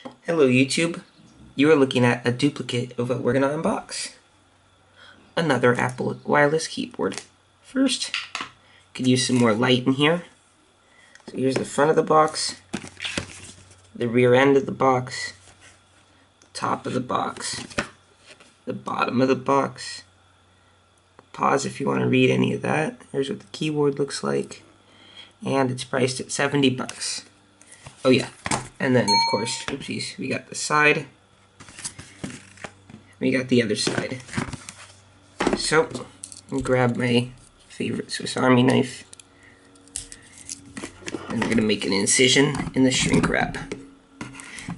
Hello YouTube, you are looking at a duplicate of what we're going to unbox. Another Apple wireless keyboard. First, could use some more light in here. So here's the front of the box, the rear end of the box, top of the box, the bottom of the box. Pause if you want to read any of that. Here's what the keyboard looks like, and it's priced at 70 bucks. Oh yeah, and then of course, oopsies, we got the side, we got the other side. So, I'll grab my favorite Swiss Army knife, and we're gonna make an incision in the shrink wrap.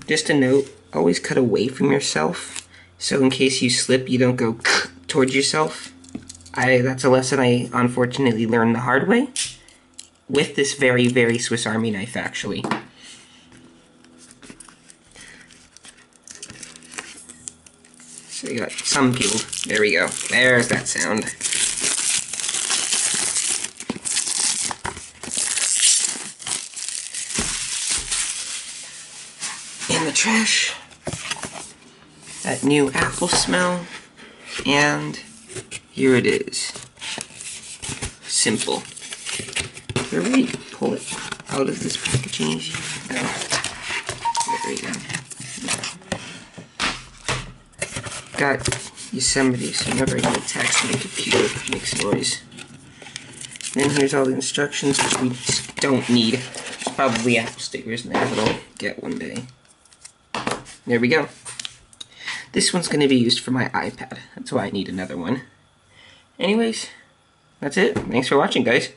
Just a note, always cut away from yourself, so in case you slip, you don't go towards yourself. That's a lesson I unfortunately learned the hard way, with this very, very Swiss Army knife actually. So you got some peeled. There we go. There's that sound. In the trash. That new apple smell. And here it is. Simple. Is there a way to pull it out of this packaging easier? No. There we go. Got Yosemite, so whenever I get a text, my computer makes noise. Then here's all the instructions, which we just don't need. There's probably Apple stickers in there that I'll get one day. There we go. This one's going to be used for my iPad. That's why I need another one. Anyways, that's it. Thanks for watching, guys.